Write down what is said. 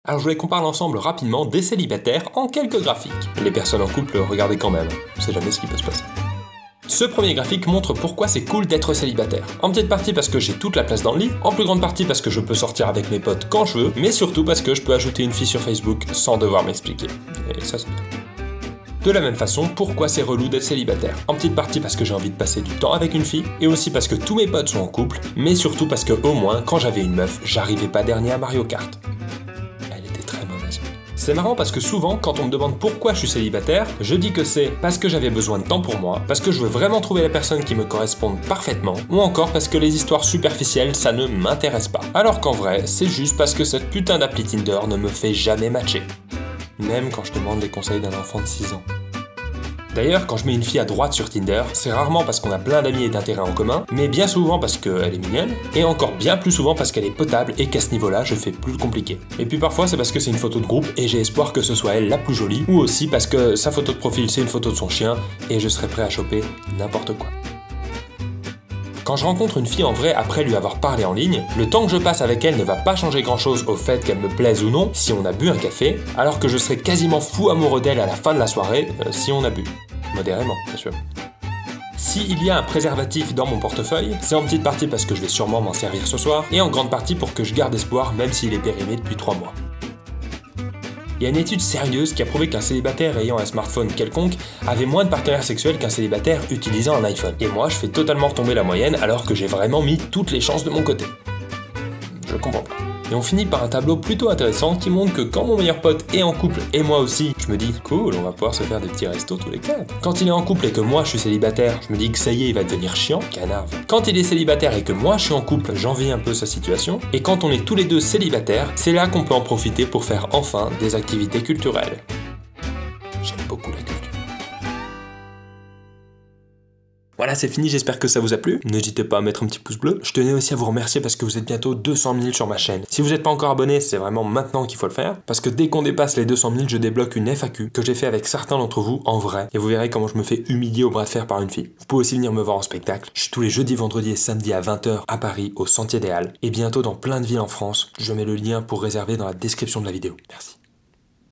Alors je voulais qu'on parle ensemble rapidement des célibataires en quelques graphiques. Les personnes en couple, regardez quand même, on sait jamais ce qui peut se passer. Ce premier graphique montre pourquoi c'est cool d'être célibataire. En petite partie parce que j'ai toute la place dans le lit, en plus grande partie parce que je peux sortir avec mes potes quand je veux, mais surtout parce que je peux ajouter une fille sur Facebook sans devoir m'expliquer. Et ça c'est bien. De la même façon, pourquoi c'est relou d'être célibataire? En petite partie parce que j'ai envie de passer du temps avec une fille, et aussi parce que tous mes potes sont en couple, mais surtout parce que au moins, quand j'avais une meuf, j'arrivais pas dernier à Mario Kart. Elle était très mauvaise. C'est marrant parce que souvent, quand on me demande pourquoi je suis célibataire, je dis que c'est parce que j'avais besoin de temps pour moi, parce que je veux vraiment trouver la personne qui me corresponde parfaitement, ou encore parce que les histoires superficielles, ça ne m'intéresse pas. Alors qu'en vrai, c'est juste parce que cette putain d'appli Tinder ne me fait jamais matcher. Même quand je demande les conseils d'un enfant de 6 ans. D'ailleurs, quand je mets une fille à droite sur Tinder, c'est rarement parce qu'on a plein d'amis et d'intérêts en commun, mais bien souvent parce qu'elle est mignonne, et encore bien plus souvent parce qu'elle est potable et qu'à ce niveau-là, je fais plus compliqué. Et puis parfois, c'est parce que c'est une photo de groupe et j'ai espoir que ce soit elle la plus jolie, ou aussi parce que sa photo de profil c'est une photo de son chien, et je serai prêt à choper n'importe quoi. Quand je rencontre une fille en vrai après lui avoir parlé en ligne, le temps que je passe avec elle ne va pas changer grand chose au fait qu'elle me plaise ou non si on a bu un café, alors que je serai quasiment fou amoureux d'elle à la fin de la soirée si on a bu. Modérément, bien sûr. S'il y a un préservatif dans mon portefeuille, c'est en petite partie parce que je vais sûrement m'en servir ce soir, et en grande partie pour que je garde espoir même s'il est périmé depuis 3 mois. Il y a une étude sérieuse qui a prouvé qu'un célibataire ayant un smartphone quelconque avait moins de partenaires sexuels qu'un célibataire utilisant un iPhone. Et moi, je fais totalement retomber la moyenne alors que j'ai vraiment mis toutes les chances de mon côté. Je comprends pas. Et on finit par un tableau plutôt intéressant qui montre que quand mon meilleur pote est en couple et moi aussi, je me dis cool, on va pouvoir se faire des petits restos tous les 4. Quand il est en couple et que moi je suis célibataire, je me dis que ça y est, il va devenir chiant, canard. Quand il est célibataire et que moi je suis en couple, j'envie un peu sa situation. Et quand on est tous les deux célibataires, c'est là qu'on peut en profiter pour faire enfin des activités culturelles. J'aime beaucoup la culture. Voilà, c'est fini, j'espère que ça vous a plu. N'hésitez pas à mettre un petit pouce bleu. Je tenais aussi à vous remercier parce que vous êtes bientôt 200 000 sur ma chaîne. Si vous n'êtes pas encore abonné, c'est vraiment maintenant qu'il faut le faire. Parce que dès qu'on dépasse les 200 000, je débloque une FAQ que j'ai fait avec certains d'entre vous en vrai. Et vous verrez comment je me fais humilier au bras de fer par une fille. Vous pouvez aussi venir me voir en spectacle. Je suis tous les jeudis, vendredis et samedis à 20h à Paris, au Sentier des Halles. Et bientôt dans plein de villes en France. Je mets le lien pour réserver dans la description de la vidéo. Merci.